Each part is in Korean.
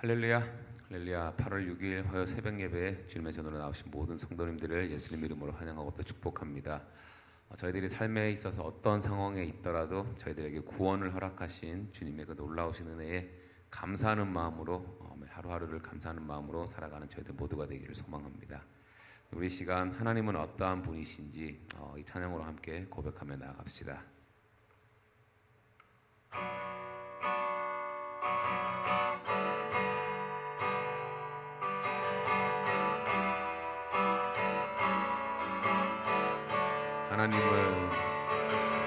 할렐루야, 할렐루야. 8월 6일 화요 새벽 예배에 주님의 전으로 나오신 모든 성도님들을 예수님 이름으로 환영하고 또 축복합니다. 저희들이 삶에 있어서 어떤 상황에 있더라도 저희들에게 구원을 허락하신 주님의 그 놀라우신 은혜에 감사하는 마음으로 하루하루를 감사하는 마음으로 살아가는 저희들 모두가 되기를 소망합니다. 우리 시간 하나님은 어떠한 분이신지 이 찬양으로 함께 고백하며 나아갑시다.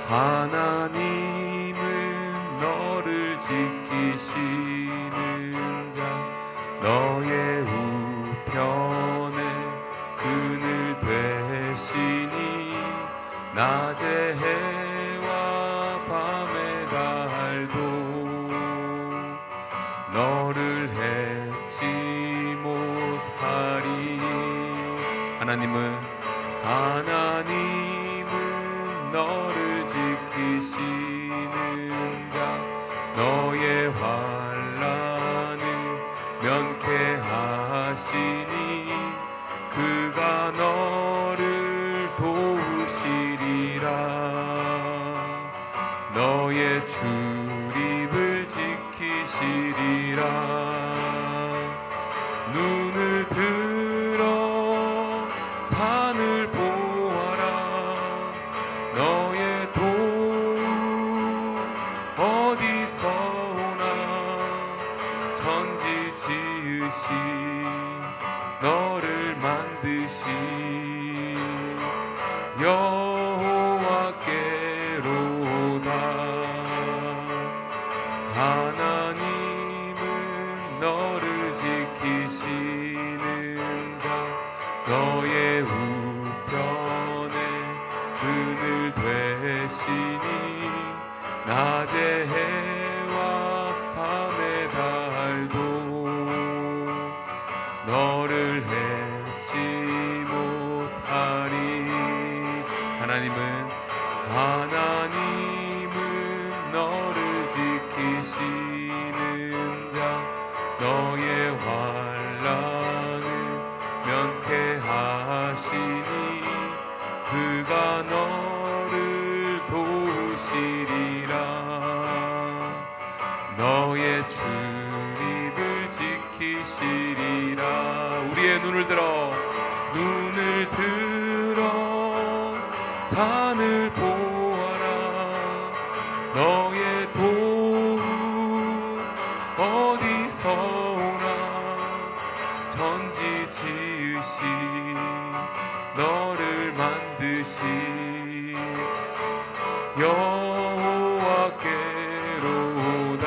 하나님은 너를 지키시는 자, 너의 우편에 그늘 되시니 낮에 해와 밤에 달도 너를 해치 못하리. 하나님은 너를 지키시는 자, 너의 환난을 면케하시니 그가 너를 도우시리라. 너의 출입을 지키시리라. 눈을 들어 산을 너의 도움 어디서 오나. 천지 지으신 너를 만드신 여호와께로다. 하나님은 너를 지키시는 자, 너의 그늘 되시니 낮에 해와 밤에 달도 너를 해치 못하리. 하나님은 너를 지키시는 자, 너의 환난을 면케하시니 그가 너를 도우시리라. 너의 출입을 지키시리라. 우리의 눈을 들어 산을 보아라. 너의 도움 어디서 오나. 천지 지으신 너를 만드신 여호와께로다.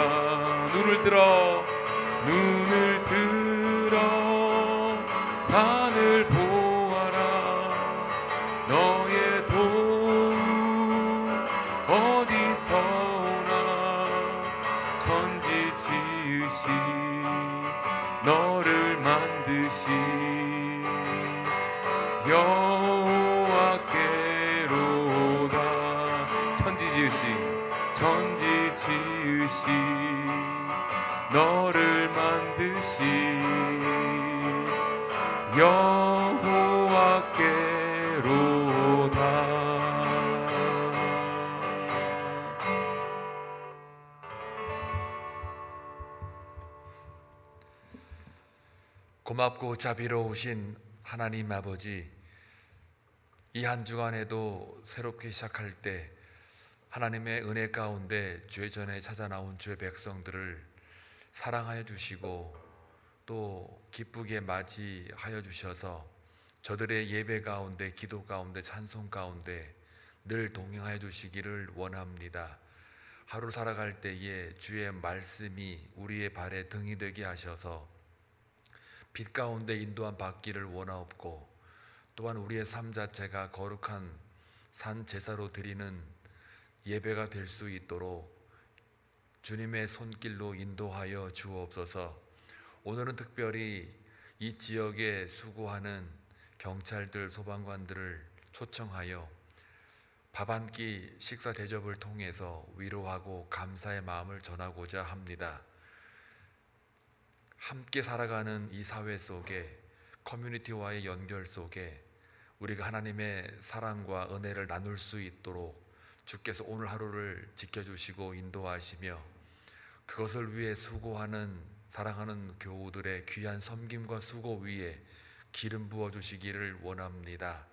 눈을 들어 산을 보아라. 너의 도움 어디서 오나. 천지 지으신 너를 만드신 여호와께로다. 천지 지으신 너를 만드신 여호와께로다. 고맙고 자비로우신 하나님 아버지, 이 한 주간에도 새롭게 시작할 때 하나님의 은혜 가운데 주의 전에 찾아 나온 주의 백성들을 사랑하여 주시고 또 기쁘게 맞이하여 주셔서 저들의 예배 가운데, 기도 가운데, 찬송 가운데 늘 동행하여 주시기를 원합니다. 하루 살아갈 때에 주의 말씀이 우리의 발에 등이 되게 하셔서 빛 가운데 인도함 받기를 원하옵고, 또한 우리의 삶 자체가 거룩한 산 제사로 드리는 예배가 될 수 있도록 주님의 손길로 인도하여 주옵소서. 오늘은 특별히 이 지역에 수고하는 경찰들, 소방관들을 초청하여 밥 한 끼 식사 대접을 통해서 위로하고 감사의 마음을 전하고자 합니다. 함께 살아가는 이 사회 속에, 커뮤니티와의 연결 속에 우리가 하나님의 사랑과 은혜를 나눌 수 있도록 주께서 오늘 하루를 지켜주시고 인도하시며, 그것을 위해 수고하는 사랑하는 교우들의 귀한 섬김과 수고 위에 기름 부어주시기를 원합니다.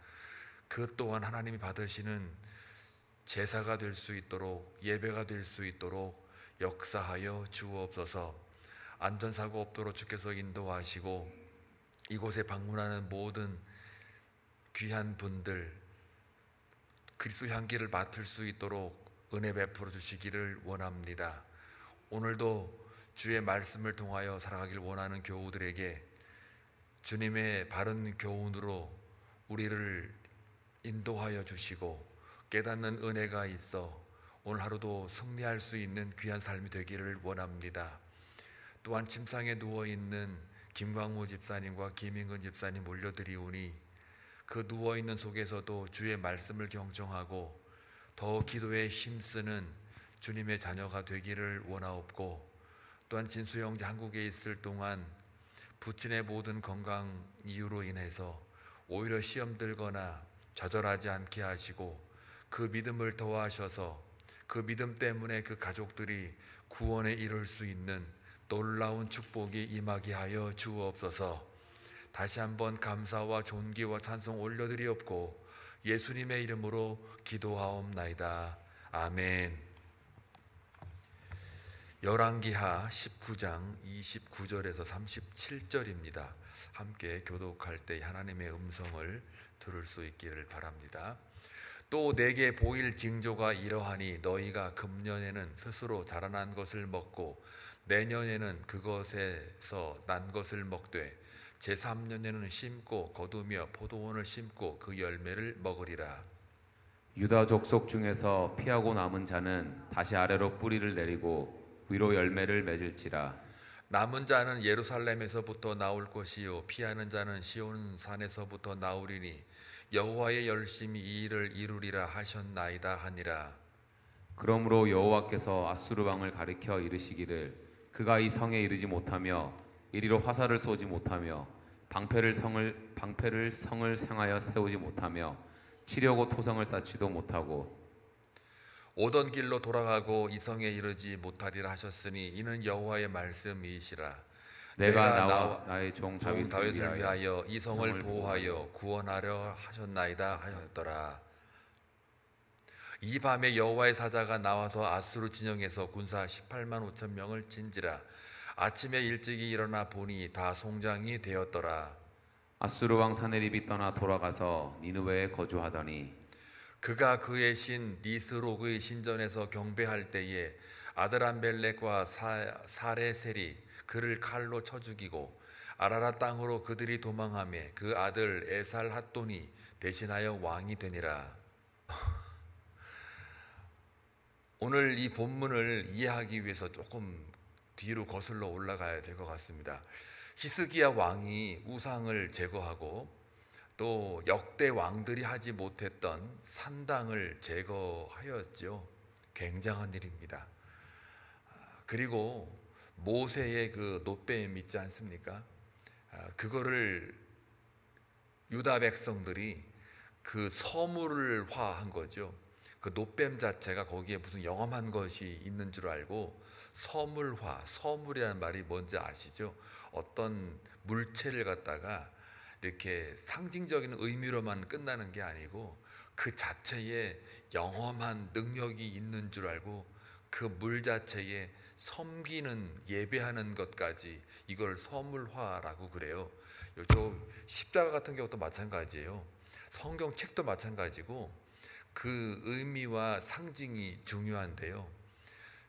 그 또한 하나님이 받으시는 제사가 될 수 있도록, 예배가 될 수 있도록 역사하여 주옵소서. 안전사고 없도록 주께서 인도하시고, 이곳에 방문하는 모든 귀한 분들 그리스도 향기를 맡을 수 있도록 은혜 베풀어 주시기를 원합니다. 오늘도 주의 말씀을 통하여 살아가길 원하는 교우들에게 주님의 바른 교훈으로 우리를 인도하여 주시고 깨닫는 은혜가 있어 오늘 하루도 승리할 수 있는 귀한 삶이 되기를 원합니다. 또한 침상에 누워있는 김광무 집사님과 김인근 집사님 올려드리오니, 그 누워있는 속에서도 주의 말씀을 경청하고 더 기도에 힘쓰는 주님의 자녀가 되기를 원하옵고, 또한 진수 형제 한국에 있을 동안 부친의 모든 건강 이유로 인해서 오히려 시험 들거나 좌절하지 않게 하시고 그 믿음을 더하셔서 그 믿음 때문에 그 가족들이 구원에 이를 수 있는 놀라운 축복이 임하게 하여 주옵소서. 다시 한번 감사와 존귀와 찬송 올려드리옵고 예수님의 이름으로 기도하옵나이다. 아멘. 열왕기하 19장 29절에서 37절입니다. 함께 교독할 때 하나님의 음성을 들을 수 있기를 바랍니다. 또 내게 보일 징조가 이러하니 너희가 금년에는 스스로 자라난 것을 먹고 내년에는 그것에서 난 것을 먹되 제3년에는 심고 거두며 포도원을 심고 그 열매를 먹으리라. 유다 족속 중에서 피하고 남은 자는 다시 아래로 뿌리를 내리고 위로 열매를 맺을지라. 남은 자는 예루살렘에서부터 나올 것이요 피하는 자는 시온 산에서부터 나오리니 여호와의 열심히 이 일을 이루리라 하셨나이다 하니라. 그러므로 여호와께서 아수르 왕을 가리켜 이르시기를 그가 이 성에 이르지 못하며 이리로 화살을 쏘지 못하며 방패를 성을 향하여 세우지 못하며 치려고 토성을 쌓지도 못하고 오던 길로 돌아가고 이 성에 이르지 못하리라 하셨으니 이는 여호와의 말씀이시라. 내가 나의 종 다윗을 다윗을 위하여 이 성을 보호하여 구원하려 하셨나이다 하였더라. 이 밤에 여호와의 사자가 나와서 아수르 진영에서 군사 18만 5천 명을 친지라. 아침에 일찍이 일어나 보니 다 송장이 되었더라. 아수르 왕 사네립이 떠나 돌아가서 니느웨에 거주하더니 그가 그의 신 니스록의 신전에서 경배할 때에 아드람멜렉과 사레셀이 그를 칼로 쳐 죽이고 아라라 땅으로 그들이 도망하며 그 아들 에살핫돈이 대신하여 왕이 되니라. 오늘 이 본문을 이해하기 위해서 조금 뒤로 거슬러 올라가야 될 것 같습니다. 히스기야 왕이 우상을 제거하고 또 역대 왕들이 하지 못했던 산당을 제거하였죠. 굉장한 일입니다. 그리고 모세의 그 놋뱀 있지 않습니까? 그거를 유다 백성들이 그 서물화한 거죠. 그 놋뱀 자체가 거기에 무슨 영험한 것이 있는 줄 알고 서물화, 서물이라는 말이 뭔지 아시죠? 어떤 물체를 갖다가 이렇게 상징적인 의미로만 끝나는 게 아니고 그 자체에 영험한 능력이 있는 줄 알고 그 물 자체에 섬기는 예배하는 것까지 이걸 서물화라고 그래요. 저 십자가 같은 경우도 마찬가지예요. 성경책도 마찬가지고 그 의미와 상징이 중요한데요.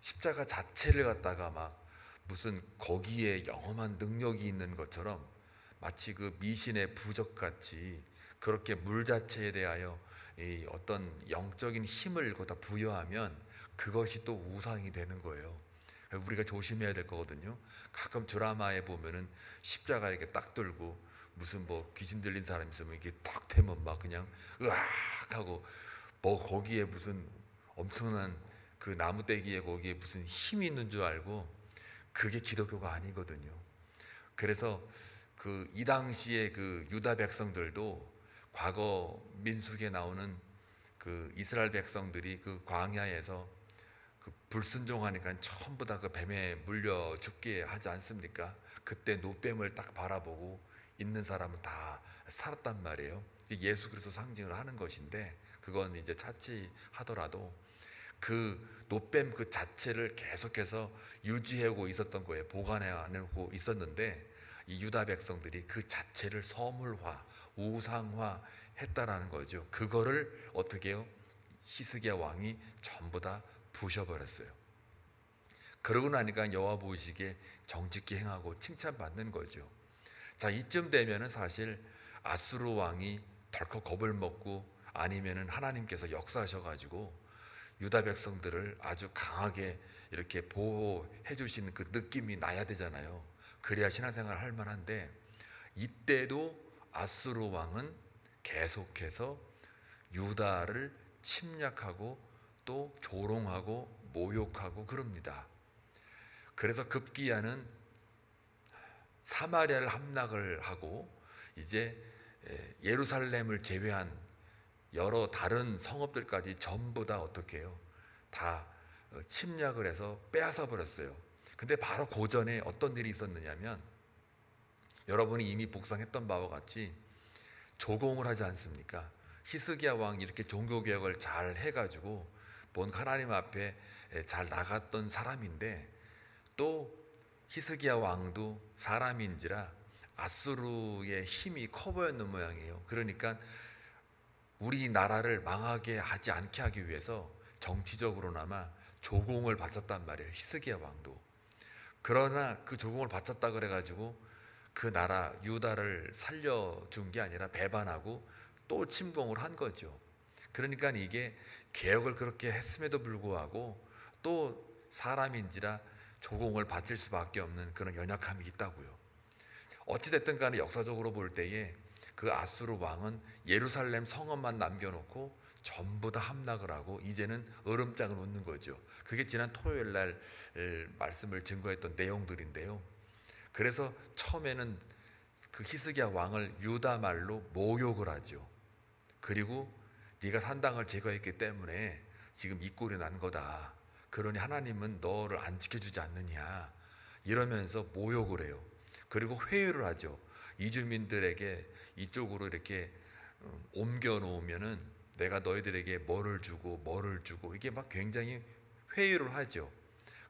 십자가 자체를 갖다가 막 무슨 거기에 영험한 능력이 있는 것처럼 마치 그 미신의 부적같이 그렇게 물 자체에 대하여 이 어떤 영적인 힘을 거기다 부여하면 그것이 또 우상이 되는 거예요. 우리가 조심해야 될 거거든요. 가끔 드라마에 보면은 십자가 이렇게 딱 들고 무슨 뭐 귀신 들린 사람 있으면 이렇게 딱 대면 막 그냥 으악 하고 뭐 거기에 무슨 엄청난 그 나무떼기에 거기에 무슨 힘이 있는 줄 알고 그게 기독교가 아니거든요. 그래서 그 이 당시에 그 유다 백성들도 과거 민수기에 나오는 그 이스라엘 백성들이 그 광야에서 그 불순종하니까 전부 다 그 뱀에 물려 죽게 하지 않습니까? 그때 노뱀을 딱 바라보고 있는 사람은 다 살았단 말이에요. 예수 그리스도 상징을 하는 것인데, 그건 이제 차치하더라도 그 노뱀 그 자체를 계속해서 유지하고 있었던 거예요. 보관해고 있었는데 이 유다 백성들이 그 자체를 서물화, 우상화 했다라는 거죠. 그거를 어떻게 해요? 히스기야 왕이 전부 다 부셔버렸어요. 그러고 나니까 여호와 보시기에 정직히 행하고 칭찬받는 거죠. 자, 이쯤 되면은 사실 아수르 왕이 덜컥 겁을 먹고 아니면은 하나님께서 역사하셔가지고 유다 백성들을 아주 강하게 이렇게 보호해 주시는 그 느낌이 나야 되잖아요. 그래야 신앙생활 할 만한데, 이때도 아수르 왕은 계속해서 유다를 침략하고 또 조롱하고 모욕하고 그럽니다. 그래서 급기야는 사마리아를 함락을 하고 이제 예루살렘을 제외한 여러 다른 성읍들까지 전부 다 어떻게 해요? 다 침략을 해서 빼앗아 버렸어요. 근데 바로 그 전에 어떤 일이 있었느냐면, 여러분이 이미 복상했던 바와 같이 조공을 하지 않습니까? 히스기야 왕이 이렇게 종교개혁을 잘 해가지고 본 하나님 앞에 잘 나갔던 사람인데, 또 히스기야 왕도 사람인지라 아수르의 힘이 커 보였는 모양이에요. 그러니까 우리나라를 망하게 하지 않게 하기 위해서 정치적으로나마 조공을 바쳤단 말이에요, 히스기야 왕도. 그러나 그 조공을 바쳤다 그래가지고 그 나라 유다를 살려준 게 아니라 배반하고 또 침공을 한 거죠. 그러니까 이게 개혁을 그렇게 했음에도 불구하고 또 사람인지라 조공을 바칠 수밖에 없는 그런 연약함이 있다고요. 어찌됐든 간에 역사적으로 볼 때에 그 아수르 왕은 예루살렘 성읍만 남겨놓고 전부 다 함락을 하고 이제는 으름장을 놓는 거죠. 그게 지난 토요일 날 말씀을 증거했던 내용들인데요. 그래서 처음에는 그 히스기야 왕을 유다 말로 모욕을 하죠. 그리고 네가 산당을 제거했기 때문에 지금 이 꼴이 난 거다. 그러니 하나님은 너를 안 지켜주지 않느냐, 이러면서 모욕을 해요. 그리고 회유를 하죠. 이주민들에게 이쪽으로 이렇게 옮겨 놓으면은 내가 너희들에게 뭐를 주고 이게 막 굉장히 회유를 하죠.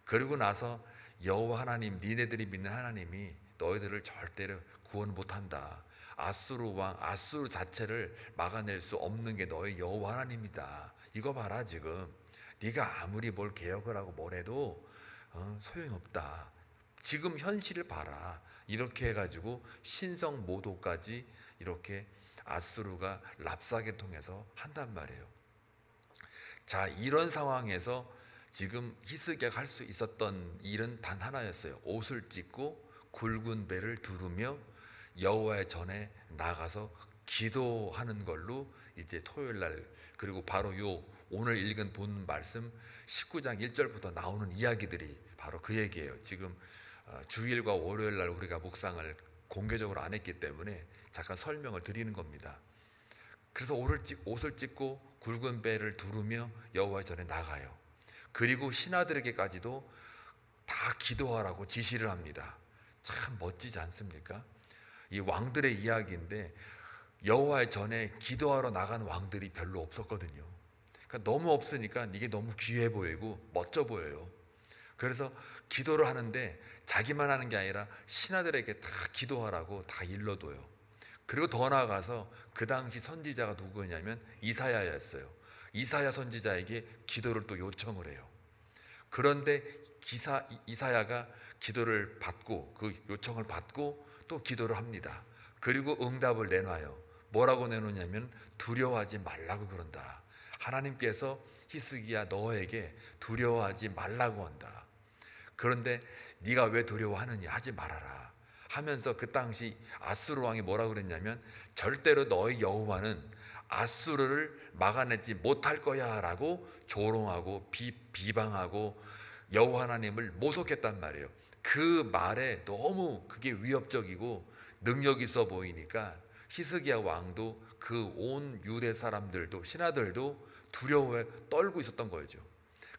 그리고 나서 여호와 하나님, 니네들이 믿는 하나님이 너희들을 절대로 구원 못한다. 아수르 왕, 아수르 자체를 막아낼 수 없는 게 너희 여호와 하나님이다. 이거 봐라, 지금 네가 아무리 뭘 개혁을 하고 뭘 해도 소용없다. 지금 현실을 봐라. 이렇게 해가지고 신성 모독까지 이렇게 아수르가 랍사게 통해서 한단 말이에요. 자, 이런 상황에서 지금 히스기야가 할 수 있었던 일은 단 하나였어요. 옷을 찢고 굵은 배를 두르며 여호와의 전에 나가서 기도하는 걸로 이제 토요일 날, 그리고 바로 요 오늘 읽은 본 말씀 19장 1절부터 나오는 이야기들이 바로 그 얘기예요. 지금 주일과 월요일 날 우리가 묵상을 공개적으로 안 했기 때문에 잠깐 설명을 드리는 겁니다. 그래서 옷을 찢고 굵은 배를 두르며 여호와의 전에 나가요. 그리고 신하들에게까지도 다 기도하라고 지시를 합니다. 참 멋지지 않습니까? 이 왕들의 이야기인데 여호와의 전에 기도하러 나간 왕들이 별로 없었거든요. 그러니까 너무 없으니까 이게 너무 귀해 보이고 멋져 보여요. 그래서 기도를 하는데 자기만 하는 게 아니라 신하들에게 다 기도하라고 다 일러둬요. 그리고 더 나아가서 그 당시 선지자가 누구냐면 이사야였어요. 이사야 선지자에게 기도를 또 요청을 해요. 그런데 이사야가 기도를 받고 그 요청을 받고 또 기도를 합니다. 그리고 응답을 내놔요. 뭐라고 내놓냐면 두려워하지 말라고 그런다. 하나님께서 히스기야 너에게 두려워하지 말라고 한다. 그런데 네가 왜 두려워하느냐, 하지 말아라 하면서 그 당시 아수르 왕이 뭐라고 그랬냐면 절대로 너희 여호와는 아수르를 막아내지 못할 거야 라고 조롱하고 비방하고 여호와 하나님을 모독했단 말이에요. 그 말에 너무 그게 위협적이고 능력 있어 보이니까 히스기야 왕도 그 온 유대 사람들도 신하들도 두려워해 떨고 있었던 거죠.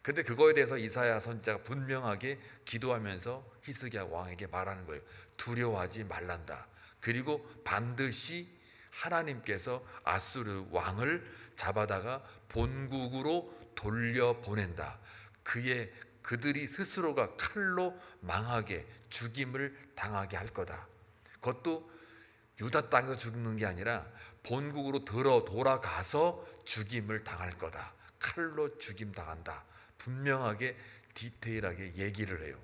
근데 그거에 대해서 이사야 선지자가 분명하게 기도하면서 히스기야 왕에게 말하는 거예요. 두려워하지 말란다. 그리고 반드시 하나님께서 아수르 왕을 잡아다가 본국으로 돌려보낸다. 그들이 스스로가 칼로 망하게 죽임을 당하게 할 거다. 그것도 유다 땅에서 죽는 게 아니라 본국으로 돌아가서 죽임을 당할 거다. 칼로 죽임 당한다. 분명하게 디테일하게 얘기를 해요.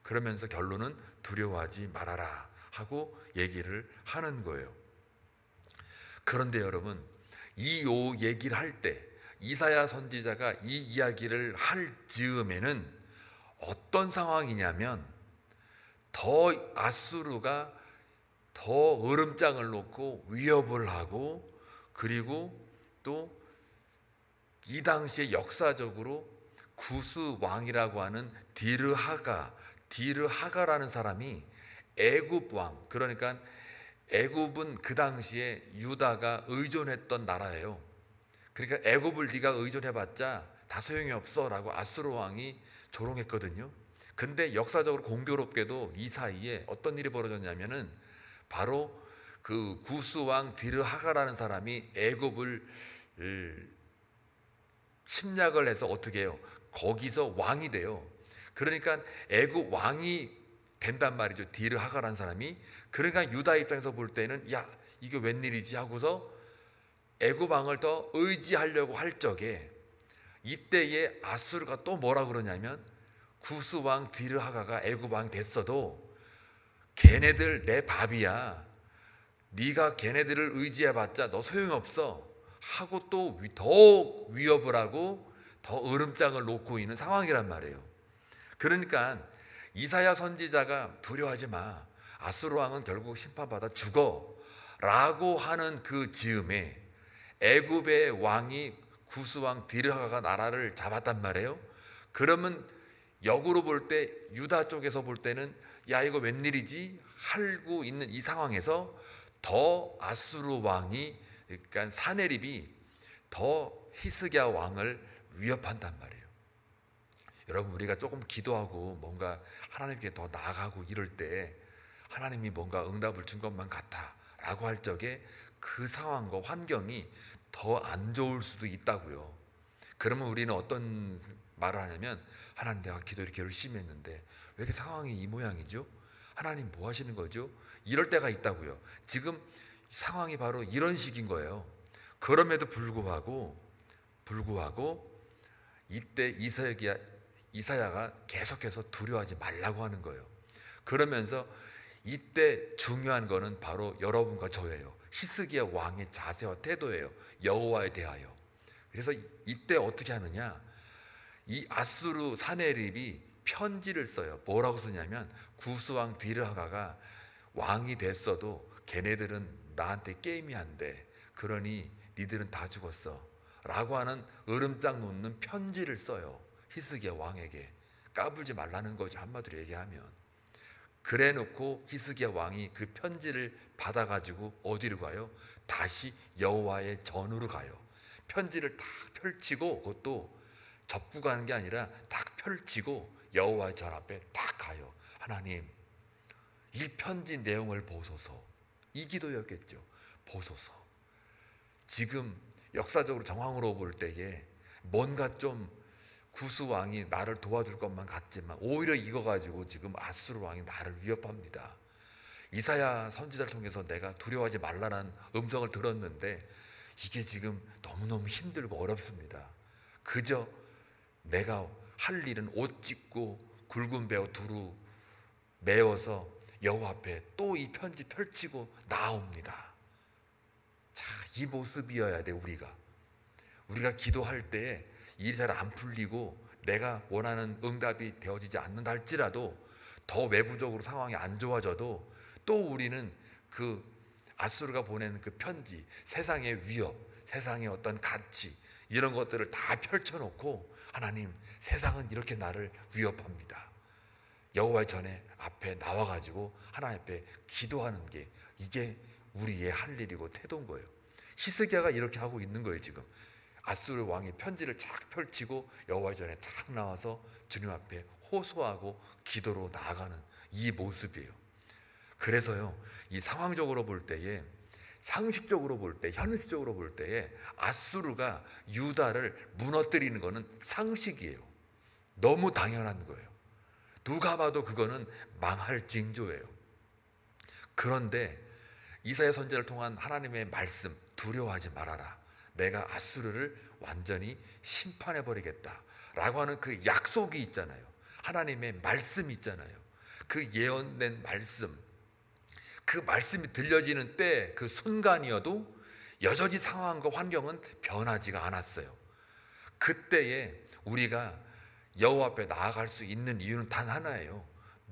그러면서 결론은 두려워하지 말아라 하고 얘기를 하는 거예요. 그런데 여러분, 이 얘기를 할 때 이사야 선지자가 이 이야기를 할 즈음에는 어떤 상황이냐면 더 아수르가 더 으름장을 놓고 위협을 하고, 그리고 또 이 당시에 역사적으로 구스 왕이라고 하는 디르하가라는 사람이 애굽 왕, 그러니까 애굽은 그 당시에 유다가 의존했던 나라예요. 그러니까 애굽을 네가 의존해봤자 다 소용이 없어라고 아수르 왕이 조롱했거든요. 근데 역사적으로 공교롭게도 이 사이에 어떤 일이 벌어졌냐면은 바로 그 구스 왕 디르하가라는 사람이 애굽을 침략을 해서 어떻게 해요? 거기서 왕이 돼요. 그러니까 애굽 왕이 된단 말이죠. 디르하가라는 사람이. 그러니까 유다 입장에서 볼 때는 야, 이게 웬일이지 하고서 애굽 왕을 더 의지하려고 할 적에 이때에 아수르가 또 뭐라 그러냐면 구스 왕 디르하가가 애굽 왕이 됐어도 걔네들 내 밥이야. 네가 걔네들을 의지해봤자 너 소용없어 하고 또 더 위협을 하고 더 으름장을 놓고 있는 상황이란 말이에요. 그러니까 이사야 선지자가 두려워하지 마. 아수르 왕은 결국 심판받아 죽어 라고 하는 그 즈음에 애굽의 왕이 구스 왕 디르하가가 나라를 잡았단 말이에요. 그러면 역으로 볼 때 유다 쪽에서 볼 때는 야, 이거 웬일이지 하고 있는 이 상황에서 더 아수르 왕이, 그러니까 사네립이 더 히스기야 왕을 위협한단 말이에요. 여러분, 우리가 조금 기도하고 뭔가 하나님께 더 나아가고 이럴 때 하나님이 뭔가 응답을 준 것만 같아 라고 할 적에 그 상황과 환경이 더 안 좋을 수도 있다고요. 그러면 우리는 어떤 말을 하냐면 하나님, 내가 기도 이렇게 열심히 했는데 왜 이렇게 상황이 이 모양이죠? 하나님 뭐 하시는 거죠? 이럴 때가 있다고요. 지금 상황이 바로 이런 식인 거예요. 그럼에도 불구하고 이때 이사야가 계속해서 두려워하지 말라고 하는 거예요. 그러면서 이때 중요한 거는 바로 여러분과 저예요. 히스기야 왕의 자세와 태도예요. 여호와에 대하여. 그래서 이때 어떻게 하느냐, 이 아수르 사네립이 편지를 써요. 뭐라고 쓰냐면 구스 왕 디르하가가 왕이 됐어도 걔네들은 나한테 게임이 안 돼. 그러니 니들은 다 죽었어 라고 하는 으름장 놓는 편지를 써요. 히스기야 왕에게. 까불지 말라는 거죠, 한마디로 얘기하면. 그래 놓고 히스기야 왕이 그 편지를 받아가지고 어디로 가요? 다시 여호와의 전으로 가요. 편지를 딱 펼치고, 그것도 접고 가는 게 아니라 딱 펼치고 여호와의 전 앞에 딱 가요. 하나님, 이 편지 내용을 보소서. 이 기도였겠죠. 보소서. 지금 역사적으로 정황으로 볼 때에 뭔가 좀 구스 왕이 나를 도와줄 것만 같지만 오히려 이거 가지고 지금 아수르 왕이 나를 위협합니다. 이사야 선지자를 통해서 내가 두려워하지 말라는 음성을 들었는데 이게 지금 너무너무 힘들고 어렵습니다. 그저 내가 할 일은 옷 찢고 굵은 배우 두루 메어서 여호와 앞에 또 이 편지 펼치고 나옵니다. 자, 이 모습이어야 돼. 우리가 기도할 때 일이 잘 안 풀리고 내가 원하는 응답이 되어지지 않는다 할지라도, 더 외부적으로 상황이 안 좋아져도 또 우리는 그 아수르가 보내는 그 편지, 세상의 위협, 세상의 어떤 가치, 이런 것들을 다 펼쳐놓고 하나님, 세상은 이렇게 나를 위협합니다. 여호와의 전에 앞에 나와가지고 하나님 앞에 기도하는 게 이게 우리의 할 일이고 태도인 거예요. 히스기야가 이렇게 하고 있는 거예요. 지금 아수르 왕이 편지를 쫙 펼치고 여호와의 전에 딱 나와서 주님 앞에 호소하고 기도로 나아가는 이 모습이에요. 그래서요, 이 상황적으로 볼 때에, 상식적으로 볼 때, 현실적으로 볼 때에 아수르가 유다를 무너뜨리는 것은 상식이에요. 너무 당연한 거예요. 누가 봐도 그거는 망할 징조예요. 그런데 이사야 선지자를 통한 하나님의 말씀, 두려워하지 말아라, 내가 아수르를 완전히 심판해 버리겠다 라고 하는 그 약속이 있잖아요. 하나님의 말씀이 있잖아요. 그 예언된 말씀, 그 말씀이 들려지는 때, 그 순간이어도 여전히 상황과 환경은 변하지가 않았어요. 그때에 우리가 여호와 앞에 나아갈 수 있는 이유는 단 하나예요.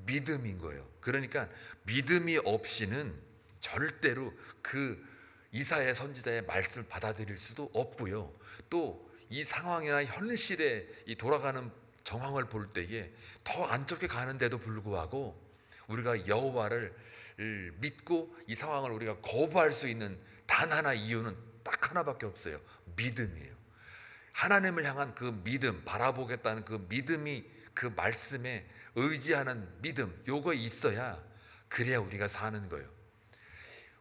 믿음인 거예요. 그러니까 믿음이 없이는 절대로 그 이사야 선지자의 말씀을 받아들일 수도 없고요. 또 이 상황이나 현실에 이 돌아가는 정황을 볼 때에 더 안 좋게 가는데도 불구하고 우리가 여호와를 믿고 이 상황을 우리가 거부할 수 있는 단 하나 이유는 딱 하나밖에 없어요. 믿음이에요. 하나님을 향한 그 믿음, 바라보겠다는 그 믿음이, 그 말씀에 의지하는 믿음, 요거 있어야 그래야 우리가 사는 거예요.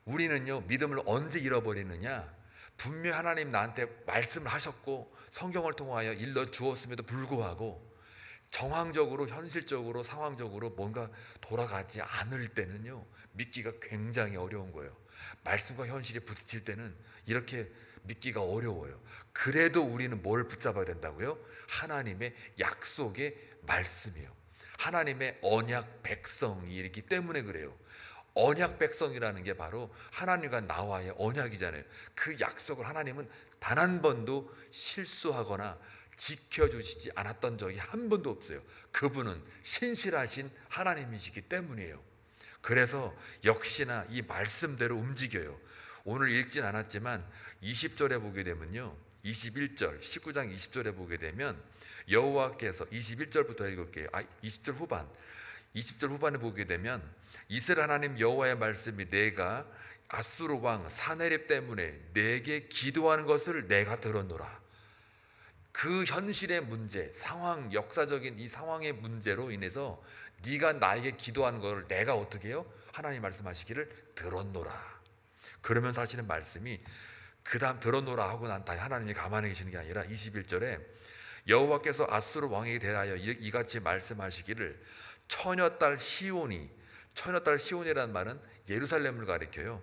우리는요, 믿음을 언제 잃어버리느냐? 분명 하나님 나한테 말씀을 하셨고 성경을 통하여 일러 주었음에도 불구하고 정황적으로, 현실적으로, 상황적으로 뭔가 돌아가지 않을 때는요, 믿기가 굉장히 어려운 거예요. 말씀과 현실이 부딪힐 때는 이렇게 믿기가 어려워요. 그래도 우리는 뭘 붙잡아야 된다고요? 하나님의 약속의 말씀이에요. 하나님의 언약 백성이기 때문에 그래요. 언약 백성이라는 게 바로 하나님과 나와의 언약이잖아요. 그 약속을 하나님은 단 한 번도 실수하거나 지켜주시지 않았던 적이 한 번도 없어요. 그분은 신실하신 하나님이시기 때문이에요. 그래서 역시나 이 말씀대로 움직여요. 오늘 읽진 않았지만 20절에 보게 되면요, 21절, 19장 20절에 보게 되면 여호와께서, 21절부터 읽을게요. 20절 후반, 20절 후반에 보게 되면 이스라엘 하나님 여호와의 말씀이 내가 아수르 왕 사네립 때문에 내게 기도하는 것을 내가 들었노라. 그 현실의 문제, 상황, 역사적인 이 상황의 문제로 인해서 네가 나에게 기도하는 것을 내가 어떻게 해요? 하나님 말씀하시기를 들었노라. 그러면 사실은 말씀이 그 다음 들었노라 하고 난 다음에 하나님이 가만히 계시는 게 아니라 21절에 여호와께서 아수르 왕에게 대하여 이같이 말씀하시기를 처녀딸 시온이, 처녀딸 시온이라는 말은 예루살렘을 가리켜요.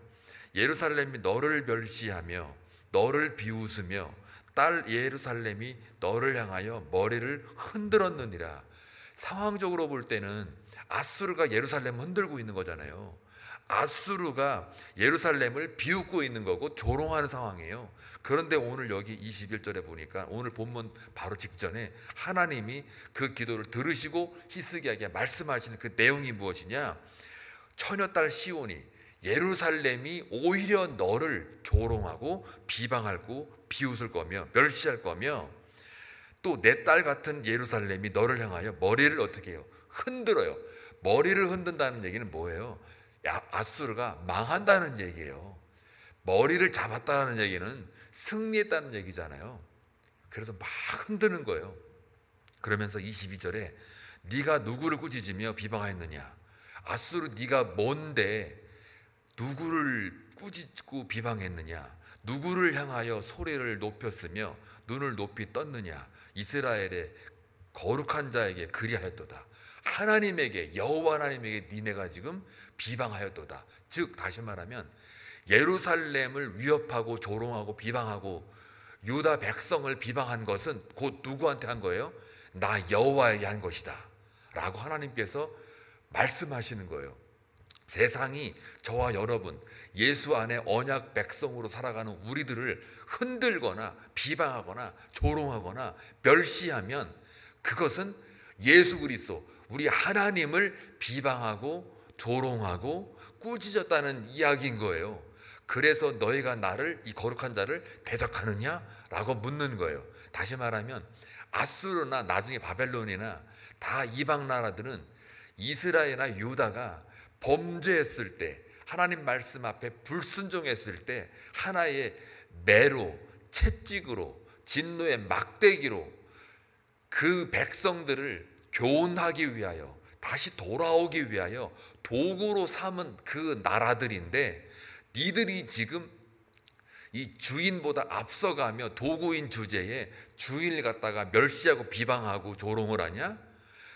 예루살렘이 너를 멸시하며 너를 비웃으며 딸 예루살렘이 너를 향하여 머리를 흔들었느니라. 상황적으로 볼 때는 아수르가 예루살렘을 흔들고 있는 거잖아요. 아수르가 예루살렘을 비웃고 있는 거고 조롱하는 상황이에요. 그런데 오늘 여기 21절에 보니까 오늘 본문 바로 직전에 하나님이 그 기도를 들으시고 히스기야에게 말씀하시는 그 내용이 무엇이냐? 처녀딸 시온이, 예루살렘이 오히려 너를 조롱하고 비방하고 비웃을 거며 멸시할 거며 또 내 딸 같은 예루살렘이 너를 향하여 머리를 어떻게 해요? 흔들어요. 머리를 흔든다는 얘기는 뭐예요? 아수르가 망한다는 얘기예요. 머리를 잡았다는 얘기는 승리했다는 얘기잖아요. 그래서 막 흔드는 거예요. 그러면서 22절에 네가 누구를 꾸짖으며 비방하였느냐? 아수르 네가 뭔데 누구를 꾸짖고 비방했느냐? 누구를 향하여 소리를 높였으며 눈을 높이 떴느냐? 이스라엘의 거룩한 자에게 그리하였도다. 하나님에게, 여호와 하나님에게 니네가 지금 비방하였도다. 즉 다시 말하면 예루살렘을 위협하고 조롱하고 비방하고 유다 백성을 비방한 것은 곧 누구한테 한 거예요? 나 여호와에게 한 것이다 라고 하나님께서 말씀하시는 거예요. 세상이 저와 여러분, 예수 안에 언약 백성으로 살아가는 우리들을 흔들거나 비방하거나 조롱하거나 멸시하면 그것은 예수 그리스도, 우리 하나님을 비방하고 조롱하고 꾸짖었다는 이야기인 거예요. 그래서 너희가 나를, 이 거룩한 자를 대적하느냐? 라고 묻는 거예요. 다시 말하면 아수르나 나중에 바벨론이나 다 이방 나라들은 이스라엘이나 유다가 범죄했을 때, 하나님 말씀 앞에 불순종했을 때 하나의 매로, 채찍으로, 진노의 막대기로 그 백성들을 교훈하기 위하여, 다시 돌아오기 위하여 도구로 삼은 그 나라들인데, 니들이 지금 이 주인보다 앞서가며 도구인 주제에 주인을 갖다가 멸시하고 비방하고 조롱을 하냐?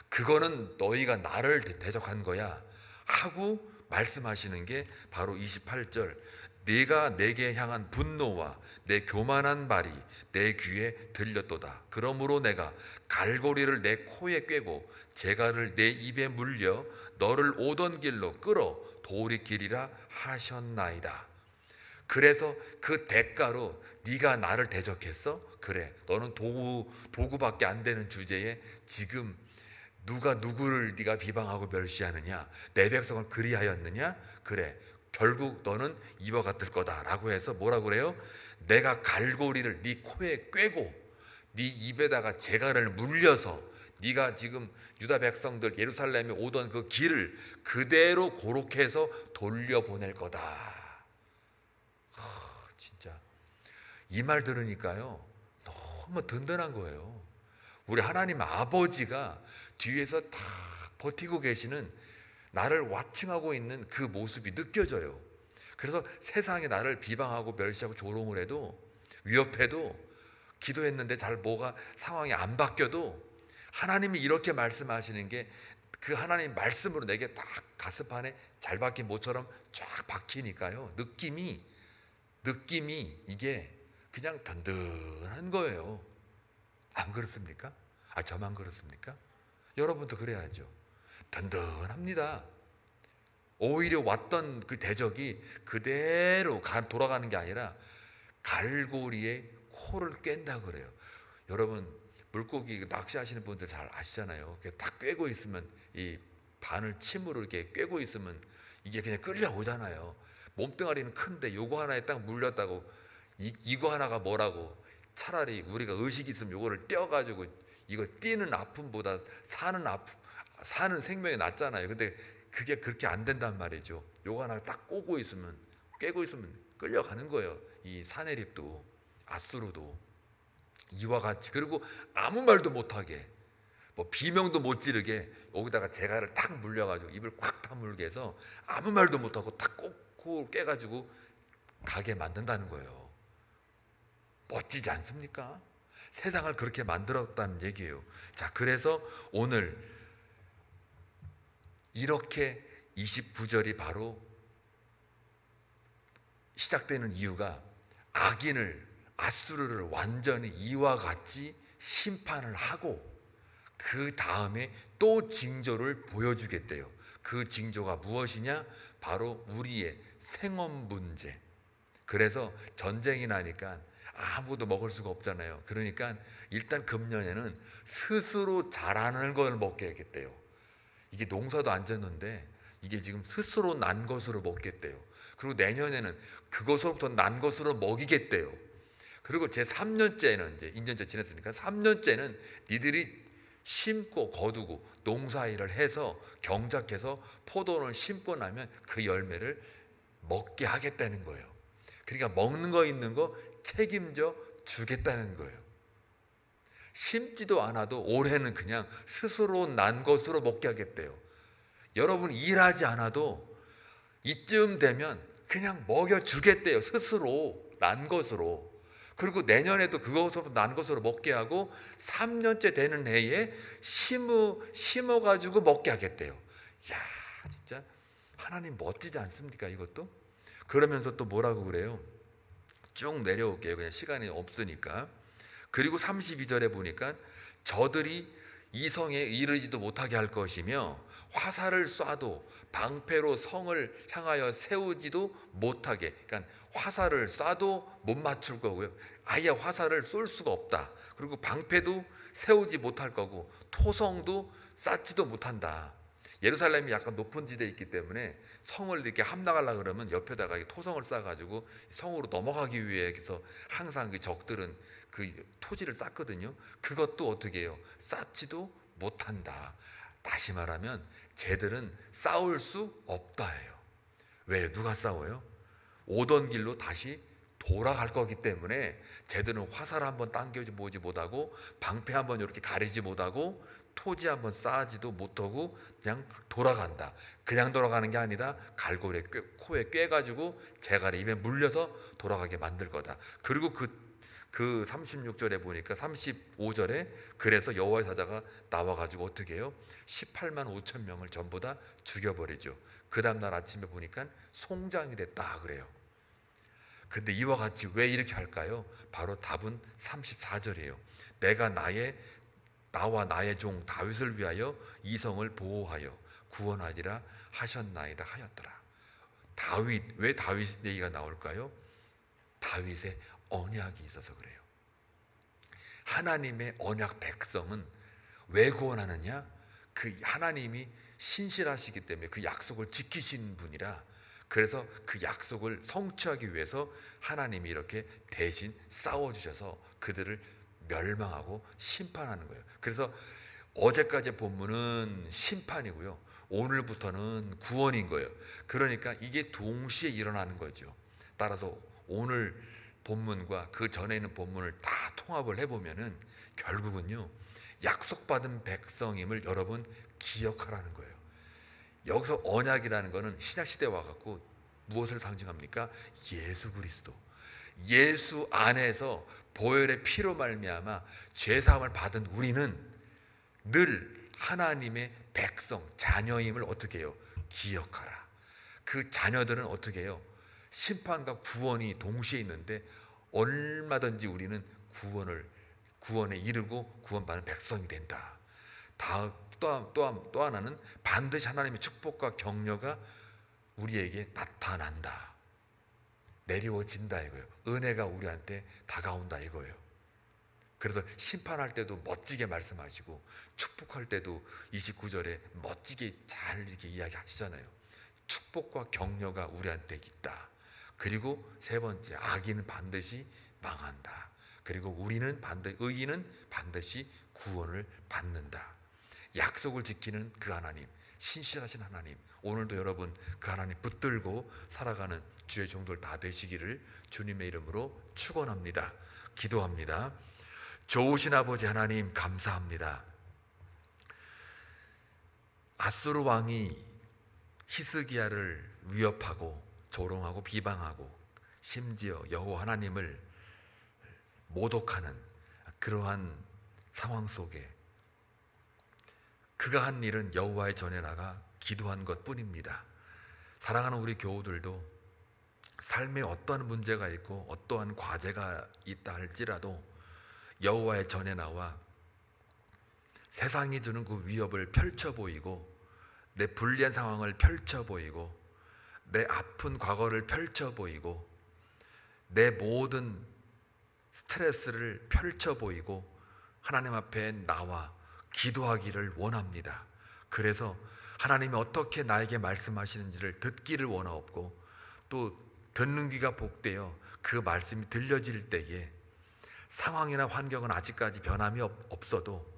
그거는 너희가 나를 대적한 거야 하고 말씀하시는 게 바로 28절, 네가 내게 향한 분노와 내 교만한 말이 내 귀에 들렸도다. 그러므로 내가 갈고리를 내 코에 꿰고 재갈을 내 입에 물려 너를 오던 길로 끌어 돌이키리라 하셨나이다. 그래서 그 대가로 네가 나를 대적했어? 그래, 너는 도구밖에 안 되는 주제에 지금 누가 누구를 네가 비방하고 멸시하느냐? 내 백성을 그리하였느냐? 그래, 결국 너는 이와 같을 거다라고 해서 뭐라고 그래요? 내가 갈고리를 네 코에 꿰고 네 입에다가 재갈을 물려서 네가 지금 유다 백성들 예루살렘에 오던 그 길을 그대로 고렇게 해서 돌려보낼 거다. 진짜 이 말 들으니까요 너무 든든한 거예요. 우리 하나님 아버지가 뒤에서 다 버티고 계시는, 나를 와칭하고 있는 그 모습이 느껴져요. 그래서 세상에 나를 비방하고 멸시하고 조롱을 해도, 위협해도, 기도했는데 잘 뭐가 상황이 안 바뀌어도 하나님이 이렇게 말씀하시는 게 그 하나님 말씀으로 내게 딱 가슴판에 잘 박힌 모처럼 쫙 박히니까요, 느낌이 이게 그냥 든든한 거예요. 안 그렇습니까? 저만 그렇습니까? 여러분도 그래야죠. 든든합니다. 오히려 왔던 그 대적이 그대로 돌아가는 게 아니라 갈고리에 코를 깬다 그래요. 여러분 물고기 낚시하시는 분들 잘 아시잖아요. 딱 꿰고 있으면, 이 바늘 침으로 이렇게 꿰고 있으면 이게 그냥 끌려오잖아요. 몸뚱아리는 큰데 요거 하나에 딱 물렸다고 이거 하나가 뭐라고. 차라리 우리가 의식이 있으면 요거를 떼어가지고, 이거 뛰는 아픔보다 사는 생명이 낫잖아요. 근데 그게 그렇게 안 된단 말이죠. 요거 하나 딱 꿰고 있으면 끌려가는 거예요. 이 사내립도 아수르도 이와 같이. 그리고 아무 말도 못하게, 뭐 비명도 못 지르게 여기다가 재갈을 탁 물려가지고 입을 꽉 다물게 해서 아무 말도 못하고 탁 꼭 깨가지고 가게 만든다는 거예요. 멋지지 않습니까? 세상을 그렇게 만들었다는 얘기예요. 자, 그래서 오늘 이렇게 29절이 바로 시작되는 이유가, 악인을, 아수르를 완전히 이와 같이 심판을 하고 그 다음에 또 징조를 보여주겠대요. 그 징조가 무엇이냐? 바로 우리의 생업 문제. 그래서 전쟁이 나니까 아무도 먹을 수가 없잖아요. 그러니까 일단 금년에는 스스로 자라는 걸 먹게 하겠대요. 이게 농사도 안 졌는데 이게 지금 스스로 난 것으로 먹겠대요. 그리고 내년에는 그것으로부터 난 것으로 먹이겠대요. 그리고 제 3년째는, 이제 2년째 지났으니까 3년째는 니들이 심고 거두고 농사일을 해서 경작해서 포도를 심고 나면 그 열매를 먹게 하겠다는 거예요. 그러니까 먹는 거 있는 거 책임져 주겠다는 거예요. 심지도 않아도 올해는 그냥 스스로 난 것으로 먹게 하겠대요. 여러분 일하지 않아도 이쯤 되면 그냥 먹여주겠대요. 스스로 난 것으로. 그리고 내년에도 그것으로 난 것으로 먹게 하고 3년째 되는 해에 심어가지고 먹게 하겠대요. 이야, 진짜 하나님 멋지지 않습니까? 이것도. 그러면서 또 뭐라고 그래요? 쭉 내려올게요. 그냥 시간이 없으니까. 그리고 32절에 보니까 저들이 이 성에 이르지도 못하게 할 것이며 화살을 쏴도 방패로 성을 향하여 세우지도 못하게. 그러니까 화살을 쏴도 못 맞출 거고요. 아예 화살을 쏠 수가 없다. 그리고 방패도 세우지 못할 거고 토성도 쌓지도 못한다. 예루살렘이 약간 높은 지대에 있기 때문에 성을 이렇게 함락하려고 그러면 옆에다가 토성을 쌓아가지고 성으로 넘어가기 위해서 항상 그 적들은 그 토지를 쌌거든요. 그것도 어떻게 해요? 쌓지도 못한다. 다시 말하면 쟤들은 싸울 수 없다예요. 왜? 누가 싸워요? 오던 길로 다시 돌아갈 거기 때문에 쟤들은 화살 한번 당겨보지 못하고 방패 한번 이렇게 가리지 못하고 토지 한번 쌓지도 못하고 그냥 돌아간다. 그냥 돌아가는 게 아니라 갈고리에 코에 꿰가지고 재갈에 입에 물려서 돌아가게 만들 거다. 그리고 그 36절에 보니까 35절에 그래서 여호와의 사자가 나와가지고 어떻게 해요? 18만 5천 명을 전부 다 죽여버리죠. 그 다음날 아침에 보니까 송장이 됐다 그래요. 근데 이와 같이 왜 이렇게 할까요? 바로 답은 34절이에요. 내가 나와 나의 종 다윗을 위하여 이 성을 보호하여 구원하리라 하셨나이다 하였더라. 다윗, 왜 다윗 얘기가 나올까요? 다윗의 언약이 있어서 그래요. 하나님의 언약 백성은 왜 구원하느냐? 그 하나님이 신실하시기 때문에 그 약속을 지키신 분이라, 그래서 그 약속을 성취하기 위해서 하나님이 이렇게 대신 싸워주셔서 그들을 멸망하고 심판하는 거예요. 그래서 어제까지 본문은 심판이고요, 오늘부터는 구원인 거예요. 그러니까 이게 동시에 일어나는 거죠. 따라서 오늘 본문과 그 전에 있는 본문을 다 통합을 해보면은 결국은요, 약속받은 백성임을 여러분 기억하라는 거예요. 여기서 언약이라는 것은 신약시대에 와갖고 무엇을 상징합니까? 예수 그리스도, 예수 안에서 보혈의 피로 말미암아 죄사함을 받은 우리는 늘 하나님의 백성, 자녀임을 어떻게 해요? 기억하라. 그 자녀들은 어떻게 해요? 심판과 구원이 동시에 있는데 얼마든지 우리는 구원에 이르고 구원받는 백성이 된다. 또 하나는 반드시 하나님의 축복과 격려가 우리에게 나타난다. 내려진다 이거예요. 은혜가 우리한테 다가온다 이거예요. 그래서 심판할 때도 멋지게 말씀하시고 축복할 때도 29절에 멋지게 잘 이렇게 이야기하시잖아요. 축복과 격려가 우리한테 있다. 그리고 세 번째, 악인은 반드시 망한다. 그리고 의인은 반드시 구원을 받는다. 약속을 지키는 그 하나님, 신실하신 하나님, 오늘도 여러분 그 하나님 붙들고 살아가는 주의 종들 다 되시기를 주님의 이름으로 축원합니다. 기도합니다. 좋으신 아버지 하나님 감사합니다. 아수르 왕이 히스기야를 위협하고 조롱하고 비방하고 심지어 여호와 하나님을 모독하는 그러한 상황 속에 그가 한 일은 여호와의 전에 나가 기도한 것뿐입니다. 사랑하는 우리 교우들도 삶에 어떠한 문제가 있고 어떠한 과제가 있다 할지라도 여호와의 전에 나와 세상이 주는 그 위협을 펼쳐 보이고 내 불리한 상황을 펼쳐 보이고 내 아픈 과거를 펼쳐 보이고 내 모든 스트레스를 펼쳐 보이고 하나님 앞에 나와 기도하기를 원합니다. 그래서 하나님이 어떻게 나에게 말씀하시는지를 듣기를 원하옵고 또 듣는 귀가 복되어 그 말씀이 들려질 때에 상황이나 환경은 아직까지 변함이 없어도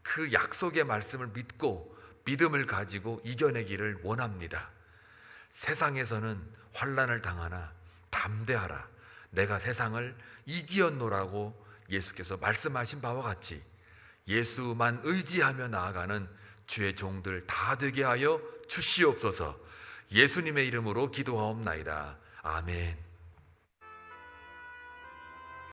그 약속의 말씀을 믿고 믿음을 가지고 이겨내기를 원합니다. 세상에서는 환난을 당하나 담대하라. 내가 세상을 이기었노라고 예수께서 말씀하신 바와 같이 예수만 의지하며 나아가는 주의 종들 다 되게 하여 주시옵소서. 예수님의 이름으로 기도하옵나이다. 아멘.